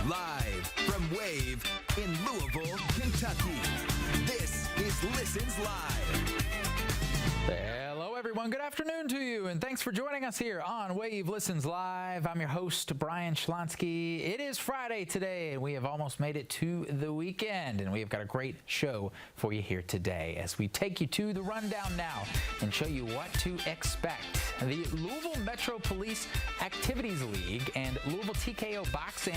Live from Wave in Louisville, Kentucky. This is Listens Live. Hello, everyone. Good afternoon to you, and thanks for joining us here on Wave Listens Live. I'm your host, Brian Schlonsky. It is Friday today, and we have almost made it to the weekend, and we have got a great show for you here today as we take you to the rundown now and show you what to expect. The Louisville Metro Police Activities League and Louisville TKO Boxing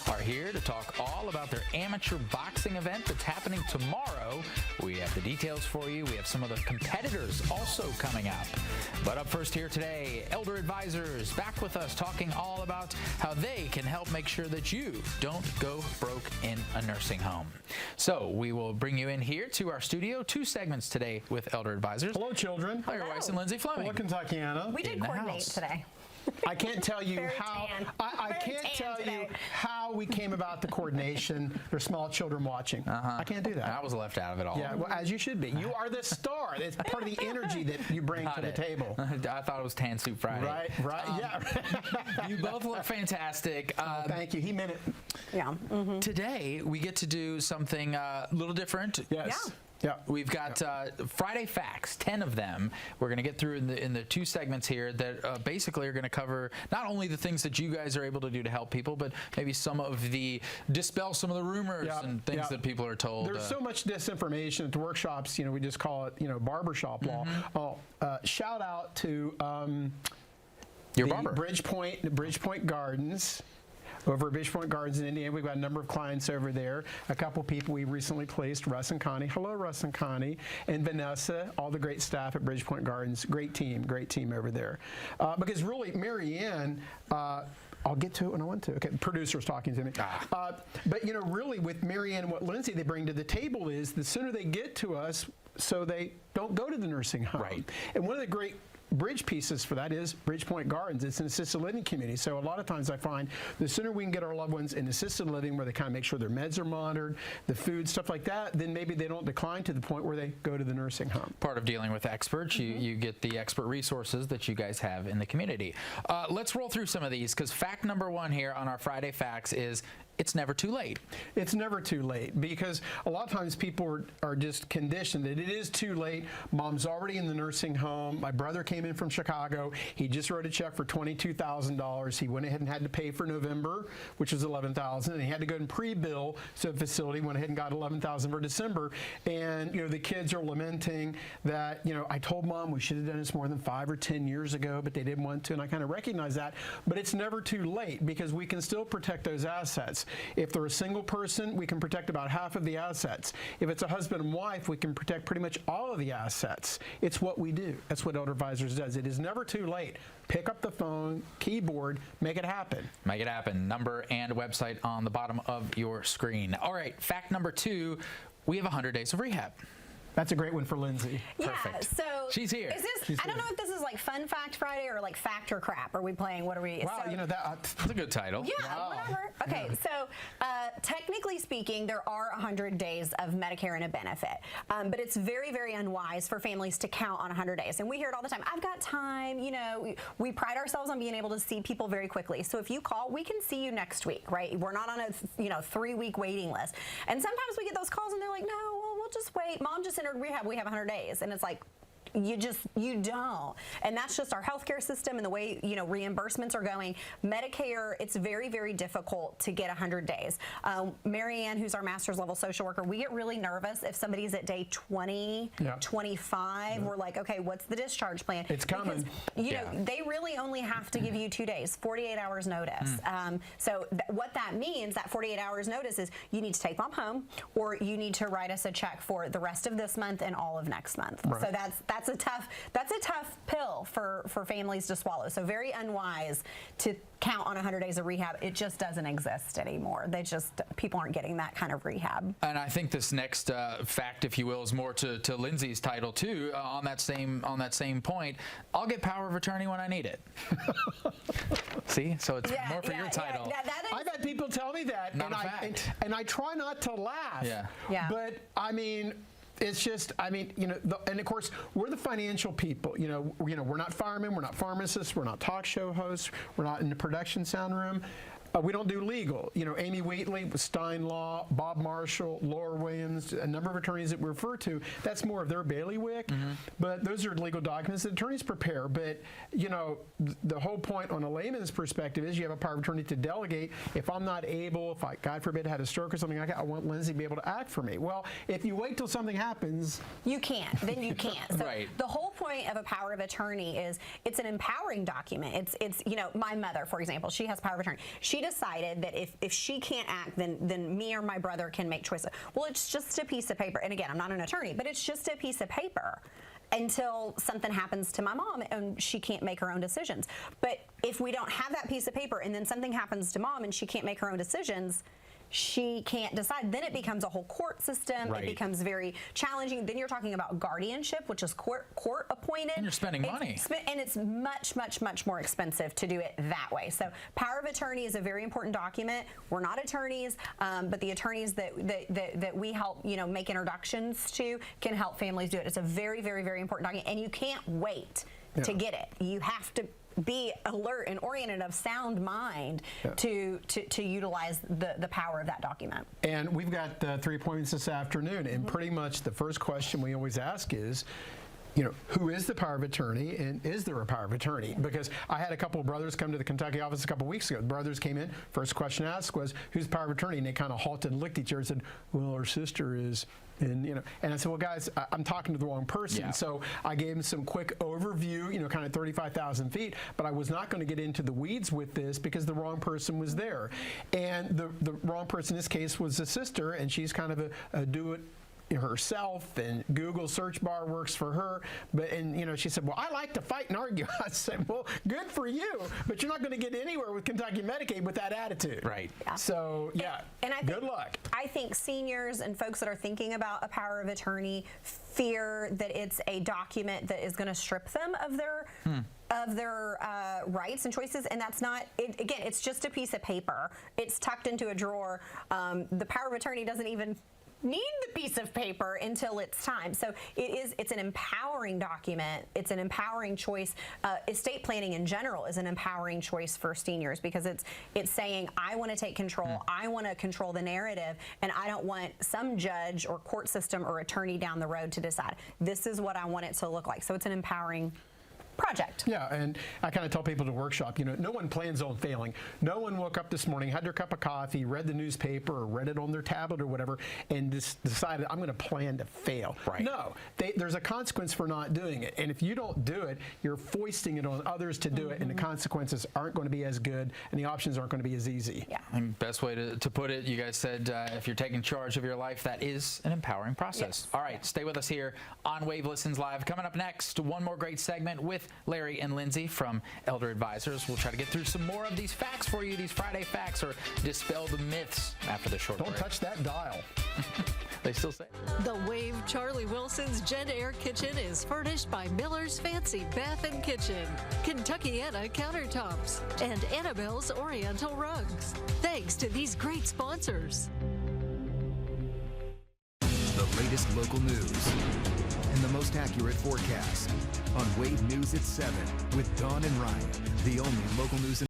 are here to talk all about their amateur boxing event that's happening tomorrow. We have the details for you. We have some of the competitors also coming up. But up first here today, Elder Advisors back with us talking all about how they can help make sure that you don't go broke in a nursing home. So we will bring you in here to our studio, 2 segments today with Elder Advisors. Hello, children. Larry Weiss and Lindsey Fleming. Hello, Kentuckiana. We did coordinate today. I can't tell you how. I can't tell you how we came about the coordination. There's small children watching. I can't do that. I was left out of it all. Yeah, well, as you should be. You are the star. It's part of the energy that you bring to the table. I thought it was Tan Soup Friday. Right, yeah. You both look fantastic. Thank you. He meant it. Yeah. Mm-hmm. Today, we get to do something a little different. Yes. Yeah. Yeah. We've got Friday Facts, 10 of them. We're going to get through in the 2 segments here that basically are going to cover not only the things that you guys are able to do to help people, but maybe some of the dispel some of the rumors and things that people are told. There's so much disinformation at the workshops. We just call it, barbershop law. Shout out to your barber, Bridgepoint Gardens. Over at Bridgepoint Gardens in Indiana, we've got a number of clients over there. A couple people we recently placed, Russ and Connie. Hello, Russ and Connie. And Vanessa, all the great staff at Bridgepoint Gardens. Great team over there. Because really, Mary Ann, I'll get to it when I want to. Okay, the producer's talking to me. But, really with Mary Ann and what Lindsey they bring to the table is the sooner they get to us so they don't go to the nursing home. Right. And one of the great bridge pieces for that is Bridgepoint Gardens. It's an assisted living community. So a lot of times I find the sooner we can get our loved ones in assisted living where they kind of make sure their meds are monitored, the food, stuff like that, then maybe they don't decline to the point where they go to the nursing home. Part of dealing with experts, you get the expert resources that you guys have in the community. Let's roll through some of these because fact number 1 here on our Friday Facts is it's never too late. It's never too late because a lot of times people are just conditioned that it is too late. Mom's already in the nursing home. My brother came in from Chicago. He just wrote a check for $22,000. He went ahead and had to pay for November, which was $11,000, and he had to go and pre-bill. So the facility went ahead and got $11,000 for December. And the kids are lamenting that I told Mom we should have done this more than 5 or 10 years ago, but they didn't want to, and I kind of recognize that. But it's never too late because we can still protect those assets. If they're a single person, we can protect about half of the assets. If it's a husband and wife, we can protect pretty much all of the assets. It's what we do. That's what Elder Advisors does. It is never too late. Pick up the phone, keyboard, make it happen. Make it happen. Number and website on the bottom of your screen. All right, fact number 2, we have 100 days of rehab. That's a great one for Lindsey. Yeah, Perfect. so she's here. Is this? I don't know if this is like Fun Fact Friday or like Fact or Crap. Are we playing? What are we? Wow, so, that's a good title. Yeah, wow. Whatever. Okay, so technically speaking, there are 100 days of Medicare and a benefit, but it's very, very unwise for families to count on 100 days. And we hear it all the time. I've got time. We pride ourselves on being able to see people very quickly. So if you call, we can see you next week, right? We're not on a 3-week waiting list. And sometimes we get those calls and they're like, no, well, we'll just wait. Mom just entered rehab. We have 100 days. And it's like, you don't. And that's just our healthcare system and the way, reimbursements are going. Medicare, it's very, very difficult to get 100 days. Mary Ann, who's our master's level social worker, we get really nervous if somebody's at day 20, 25. We're like, okay, what's the discharge plan? It's coming. Because, they really only have to give you 2 days, 48 hours notice. So what that means, that 48 hours notice is you need to take Mom home or you need to write us a check for the rest of this month and all of next month. Right. So that's a tough pill for families to swallow. So very unwise to count on 100 days of rehab. It just doesn't exist anymore. People aren't getting that kind of rehab. And I think this next fact, if you will, is more to Lindsey's title too. On that same point, I'll get power of attorney when I need it. See, so it's more for your title. I've had people tell me that, and I try not to laugh. Yeah. But I mean. It's just, and of course, we're the financial people. We're not firemen, we're not pharmacists, we're not talk show hosts, we're not in the production sound room. We don't do legal. You know, Amy Wheatley, Stein Law, Bob Marshall, Laura Williams, a number of attorneys that we refer to, that's more of their bailiwick. But those are legal documents that attorneys prepare. But, you know, the whole point on a layman's perspective is you have a power of attorney to delegate. If I'm not able, if I, God forbid, had a stroke or something like that, I want Lindsey to be able to act for me. Well, if you wait till something happens, you can't. Then you can't. So Right. the whole point of a power of attorney is it's an empowering document. It's you know, my mother, for example, she has power of attorney. She decided that if she can't act, then me or my brother can make choices. Well, it's just a piece of paper. And again, I'm not an attorney, but it's just a piece of paper until something happens to my mom and she can't make her own decisions. But if we don't have that piece of paper and then something happens to mom and she can't make her own decisions, she can't decide. Then it becomes a whole court system. Right. It becomes very challenging. Then you're talking about guardianship, which is court appointed. And you're spending money. And it's much more expensive to do it that way. So power of attorney is a very important document. We're not attorneys, but the attorneys that we help, you know, make introductions to can help families do it. It's a very important document, and you can't wait to get it. You have to be alert and oriented of sound mind to utilize the power of that document. and we've got 3 appointments this afternoon, and pretty much the first question we always ask is, you know, who is the power of attorney, and is there a power of attorney? Because I had a couple of brothers come to the Kentucky office a couple of weeks ago. The brothers came in, first question asked was, who's the power of attorney? And they kind of halted and looked at each other and said, well, our sister is. And, you know, and I said, well, guys, I'm talking to the wrong person. Yeah. So I gave them some quick overview, you know, kind of 35,000 feet, but I was not going to get into the weeds with this because the wrong person was there. And the wrong person in this case was the sister, and she's kind of a do-it herself, and Google search bar works for her. But, and you know, she said, well, I like to fight and argue. I said, well, good for you, but you're not going to get anywhere with Kentucky Medicaid with that attitude. Right. Yeah. So yeah, and I good think, luck. I think seniors and folks that are thinking about a power of attorney fear that it's a document that is going to strip them of their rights and choices, and that's not. Again, it's just a piece of paper. It's tucked into a drawer. The power of attorney doesn't even need the piece of paper until it's time. So it's an empowering document. It's an empowering choice. Estate planning in general is an empowering choice for seniors because it's saying, I want to take control. I want to control the narrative, and I don't want some judge or court system or attorney down the road to decide. This is what I want it to look like. So it's an empowering project. Yeah, and I kind of tell people to workshop, you know, no one plans on failing. No one woke up this morning, had their cup of coffee, read the newspaper or read it on their tablet or whatever, and just decided, I'm going to plan to fail. Right. No, there's a consequence for not doing it. And if you don't do it, you're foisting it on others to do it, and the consequences aren't going to be as good, and the options aren't going to be as easy. Yeah. And best way to put it, you guys said, if you're taking charge of your life, that is an empowering process. Yes. All right, stay with us here on Wave Listens Live. Coming up next, one more great segment with Larry and Lindsey from Elder Advisors. We'll try to get through some more of these facts for you, these Friday facts, or dispel the myths after the short Don't break. touch that dial. They still say. The Wave Charlie Wilson's Jen Air Kitchen is furnished by Miller's Fancy Bath and Kitchen, Kentuckiana Countertops, and Annabelle's Oriental Rugs. Thanks to these great sponsors. The latest local news and the most accurate forecast on Wave News at 7 with Dawn and Ryan, the only local news.